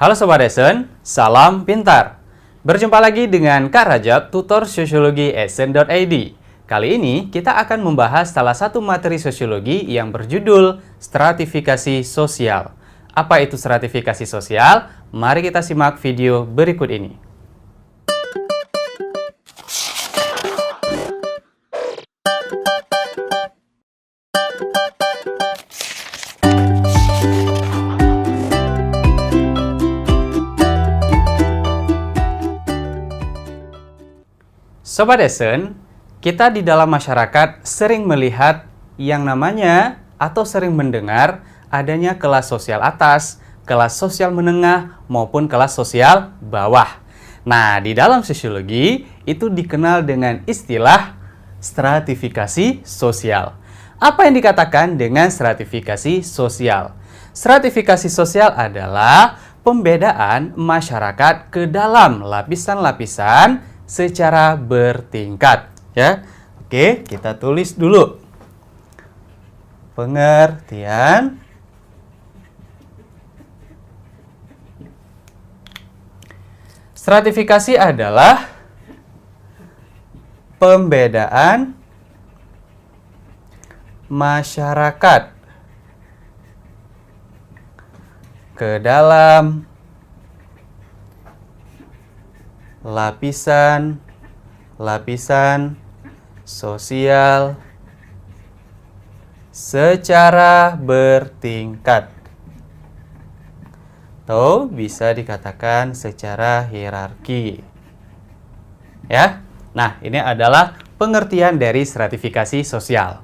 Halo Sobat Esen, salam pintar. Berjumpa lagi dengan Kak Rajab, tutor sosiologi esen.id. Kali ini kita akan membahas salah satu materi sosiologi yang berjudul stratifikasi sosial. Apa itu stratifikasi sosial? Mari kita simak video berikut ini. Sobat Esen, kita di dalam masyarakat sering melihat yang namanya atau sering mendengar adanya kelas sosial atas, kelas sosial menengah, maupun kelas sosial bawah. Nah, di dalam sosiologi itu dikenal dengan istilah stratifikasi sosial. Apa yang dikatakan dengan stratifikasi sosial? Stratifikasi sosial adalah pembedaan masyarakat ke dalam lapisan-lapisan secara bertingkat, ya. Oke, kita tulis dulu. Pengertian stratifikasi adalah pembedaan masyarakat ke dalam lapisan sosial secara bertingkat, atau bisa dikatakan secara hierarki. Ya. Nah, ini adalah pengertian dari stratifikasi sosial.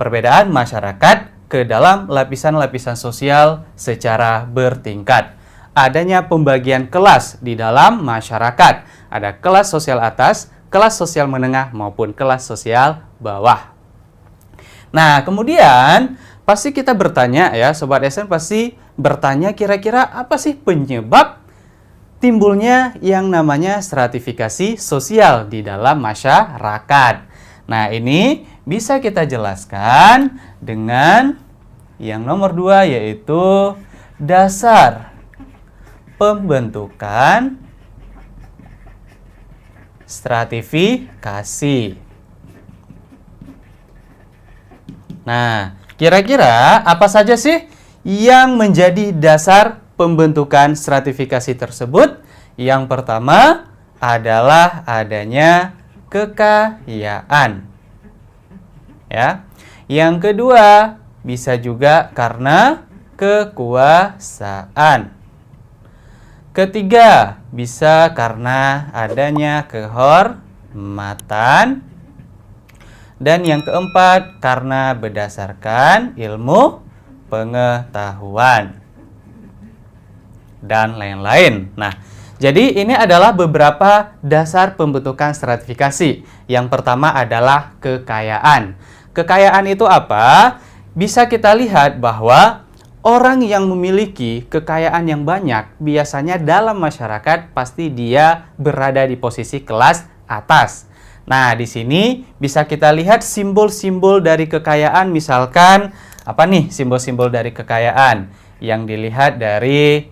Perbedaan masyarakat ke dalam lapisan-lapisan sosial secara bertingkat. Adanya pembagian kelas di dalam masyarakat. Ada kelas sosial atas, kelas sosial menengah, maupun kelas sosial bawah. Nah, kemudian pasti kita bertanya ya, Sobat Esen pasti bertanya kira-kira apa sih penyebab timbulnya yang namanya stratifikasi sosial di dalam masyarakat. Nah, ini bisa kita jelaskan dengan yang nomor 2, yaitu dasar pembentukan stratifikasi. Nah, kira-kira apa saja sih yang menjadi dasar pembentukan stratifikasi tersebut? Yang pertama adalah adanya kekayaan. Ya. Yang kedua, bisa juga karena kekuasaan. Ketiga, bisa karena adanya kehormatan. Dan yang keempat, karena berdasarkan ilmu pengetahuan dan lain-lain. Nah, jadi ini adalah beberapa dasar pembentukan stratifikasi. Yang pertama adalah kekayaan. Kekayaan itu apa? Bisa kita lihat bahwa orang yang memiliki kekayaan yang banyak, biasanya dalam masyarakat pasti dia berada di posisi kelas atas. Nah, di sini bisa kita lihat simbol-simbol dari kekayaan, misalkan apa nih simbol-simbol dari kekayaan? Yang dilihat dari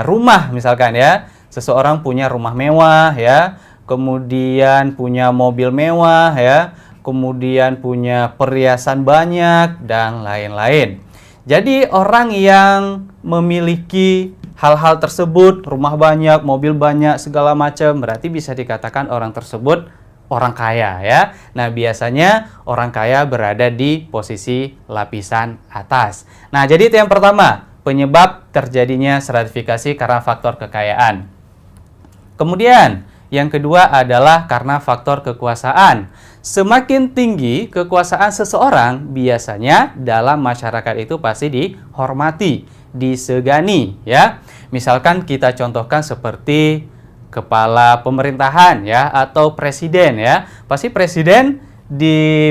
rumah misalkan ya. Seseorang punya rumah mewah ya, kemudian punya mobil mewah ya, kemudian punya perhiasan banyak dan lain-lain. Jadi orang yang memiliki hal-hal tersebut, rumah banyak, mobil banyak, segala macam, berarti bisa dikatakan orang tersebut orang kaya ya. Nah, biasanya orang kaya berada di posisi lapisan atas. Nah, jadi itu yang pertama, penyebab terjadinya stratifikasi karena faktor kekayaan. Kemudian, yang kedua adalah karena faktor kekuasaan. Semakin tinggi kekuasaan seseorang, biasanya dalam masyarakat itu pasti dihormati, disegani ya. Misalkan kita contohkan seperti kepala pemerintahan ya, atau presiden ya. Pasti presiden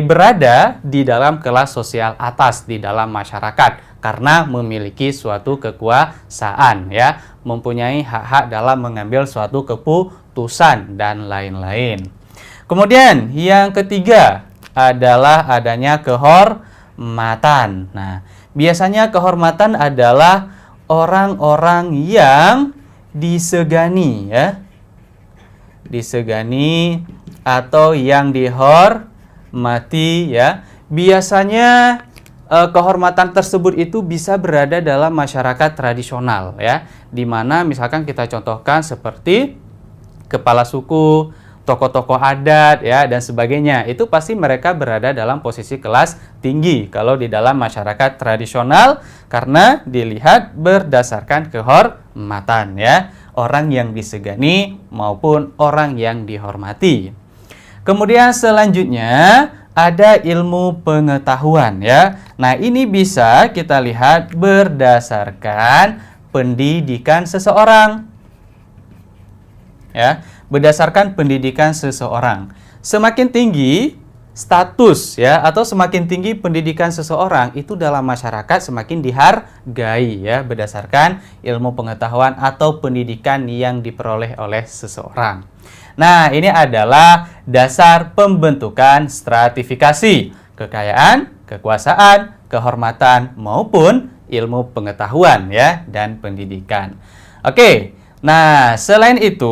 berada di dalam kelas sosial atas di dalam masyarakat karena memiliki suatu kekuasaan ya, mempunyai hak-hak dalam mengambil suatu keputusan dan lain-lain. Kemudian yang ketiga adalah adanya kehormatan. Nah, biasanya kehormatan adalah orang-orang yang disegani ya. Disegani atau yang dihormati ya. Biasanya kehormatan tersebut itu bisa berada dalam masyarakat tradisional ya, di mana misalkan kita contohkan seperti kepala suku, tokoh-tokoh adat ya dan sebagainya. Itu pasti mereka berada dalam posisi kelas tinggi kalau di dalam masyarakat tradisional karena dilihat berdasarkan kehormatan ya, orang yang disegani maupun orang yang dihormati. Kemudian selanjutnya ada ilmu pengetahuan ya. Nah, ini bisa kita lihat berdasarkan pendidikan seseorang. Ya, berdasarkan pendidikan seseorang. Semakin tinggi status ya atau semakin tinggi pendidikan seseorang itu dalam masyarakat semakin dihargai ya berdasarkan ilmu pengetahuan atau pendidikan yang diperoleh oleh seseorang. Nah, ini adalah dasar pembentukan stratifikasi, kekayaan, kekuasaan, kehormatan, maupun ilmu pengetahuan ya, dan pendidikan. Oke, nah selain itu,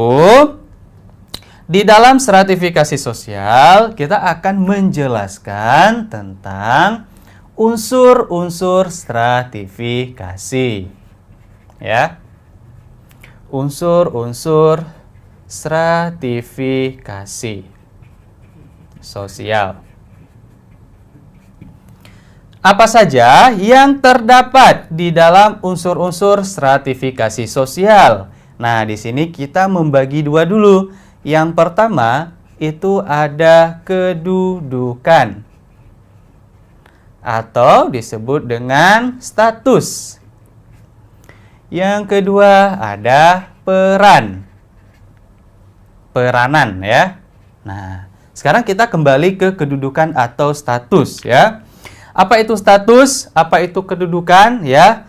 di dalam stratifikasi sosial, kita akan menjelaskan tentang unsur-unsur stratifikasi. Ya, unsur-unsur stratifikasi sosial. Apa saja yang terdapat di dalam unsur-unsur stratifikasi sosial? Nah, di sini kita membagi dua dulu. Yang pertama itu ada kedudukan atau disebut dengan status. Yang kedua ada peranan ya. Nah, sekarang kita kembali ke kedudukan atau status ya. Apa itu status? Apa itu kedudukan ya?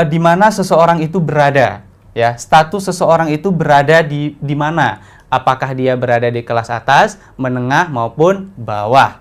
Di mana seseorang itu berada ya. Status seseorang itu berada di mana? Apakah dia berada di kelas atas, menengah maupun bawah?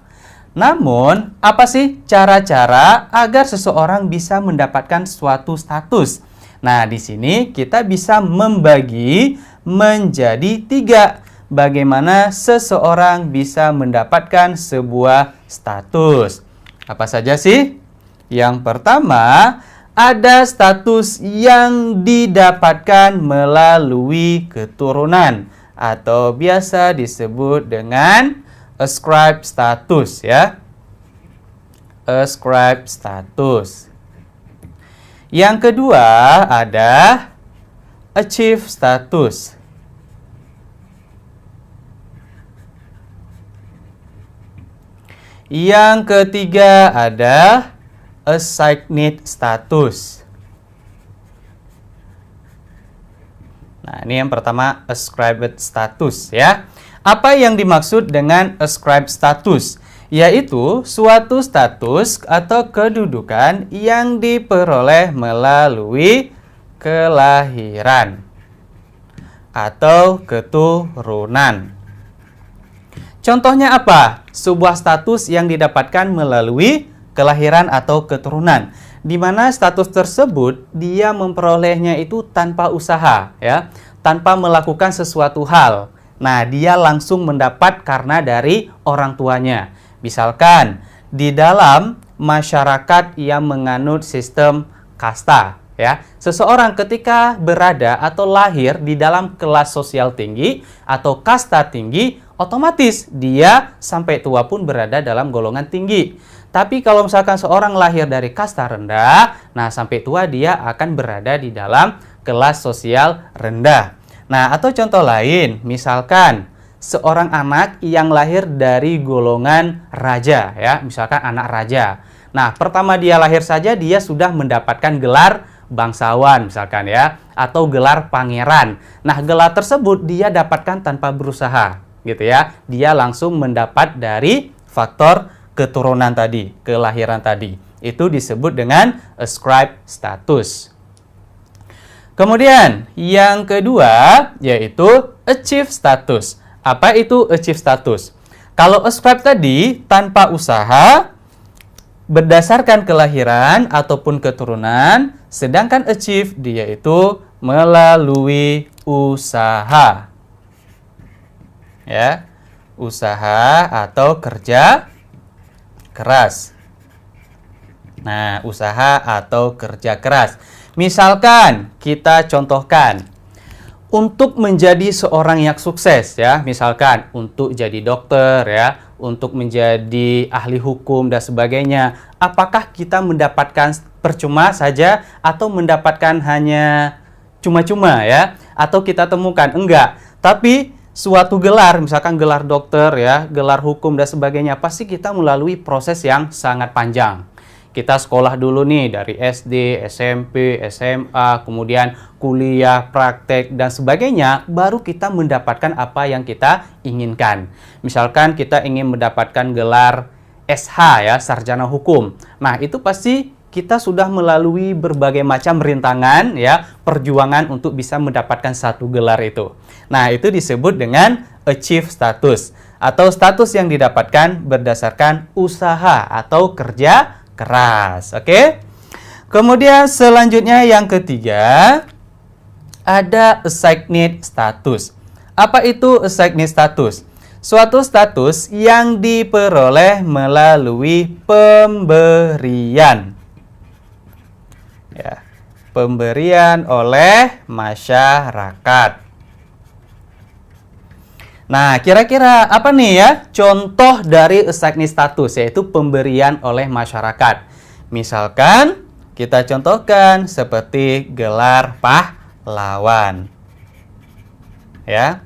Namun, apa sih cara-cara agar seseorang bisa mendapatkan suatu status? Nah, di sini kita bisa membagi menjadi 3. Bagaimana seseorang bisa mendapatkan sebuah status. Apa saja sih? Yang pertama, ada status yang didapatkan melalui keturunan atau biasa disebut dengan ascribed status ya. Ascribed status. Yang kedua ada achieved status. Yang ketiga ada assigned status. Nah, ini yang pertama ascribed status ya. Apa yang dimaksud dengan ascribed status? Yaitu suatu status atau kedudukan yang diperoleh melalui kelahiran atau keturunan. Contohnya apa? Sebuah status yang didapatkan melalui kelahiran atau keturunan, di mana status tersebut dia memperolehnya itu tanpa usaha, ya, tanpa melakukan sesuatu hal. Nah, dia langsung mendapat karena dari orang tuanya. Misalkan di dalam masyarakat yang menganut sistem kasta, ya, seseorang ketika berada atau lahir di dalam kelas sosial tinggi atau kasta tinggi, otomatis dia sampai tua pun berada dalam golongan tinggi. Tapi kalau misalkan seorang lahir dari kasta rendah, nah sampai tua dia akan berada di dalam kelas sosial rendah. Nah, atau contoh lain, misalkan seorang anak yang lahir dari golongan raja, ya, misalkan anak raja. Nah, pertama dia lahir saja dia sudah mendapatkan gelar bangsawan misalkan ya, atau gelar pangeran. Nah, gelar tersebut dia dapatkan tanpa berusaha, gitu ya. Dia langsung mendapat dari faktor keturunan tadi, kelahiran tadi. Itu disebut dengan ascribed status. Kemudian yang kedua yaitu achieved status. Apa itu achieved status? Kalau ascribed tadi tanpa usaha, berdasarkan kelahiran ataupun keturunan, sedangkan achieve dia itu melalui usaha. Ya, usaha atau kerja keras. Nah, usaha atau kerja keras. Misalkan kita contohkan untuk menjadi seorang yang sukses ya, misalkan untuk jadi dokter ya, untuk menjadi ahli hukum dan sebagainya. Apakah kita mendapatkan percuma saja atau mendapatkan hanya cuma-cuma ya? Atau kita temukan enggak? Tapi suatu gelar, misalkan gelar dokter ya, gelar hukum dan sebagainya, pasti kita melalui proses yang sangat panjang. Kita sekolah dulu nih dari SD, SMP, SMA, kemudian kuliah, praktek, dan sebagainya, baru kita mendapatkan apa yang kita inginkan. Misalkan kita ingin mendapatkan gelar SH ya, sarjana hukum. Nah, itu pasti kita sudah melalui berbagai macam rintangan ya, perjuangan untuk bisa mendapatkan satu gelar itu. Nah, itu disebut dengan achieve status atau status yang didapatkan berdasarkan usaha atau kerja keras. Oke. Kemudian selanjutnya yang ketiga ada assigned status. Apa itu assigned status? Suatu status yang diperoleh melalui pemberian. Ya, pemberian oleh masyarakat. Nah, kira-kira apa nih ya contoh dari assigned status, yaitu pemberian oleh masyarakat. Misalkan kita contohkan seperti gelar pahlawan. Ya.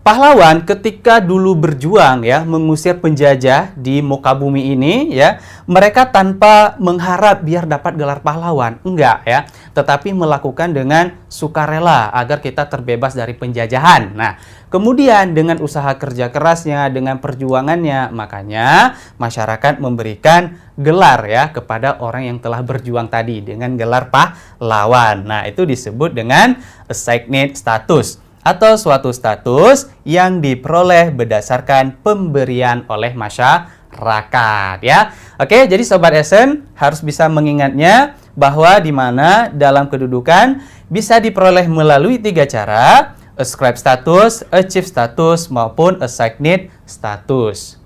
Pahlawan ketika dulu berjuang ya mengusir penjajah di muka bumi ini ya, mereka tanpa mengharap biar dapat gelar pahlawan, enggak ya, tetapi melakukan dengan sukarela agar kita terbebas dari penjajahan. Nah, kemudian dengan usaha kerja kerasnya, dengan perjuangannya, makanya masyarakat memberikan gelar ya kepada orang yang telah berjuang tadi dengan gelar pahlawan. Nah, itu disebut dengan assigned status atau suatu status yang diperoleh berdasarkan pemberian oleh masyarakat ya. Oke, jadi Sobat Esen harus bisa mengingatnya bahwa di mana dalam kedudukan bisa diperoleh melalui 3 cara: ascribe status, achieve status, maupun assigned status.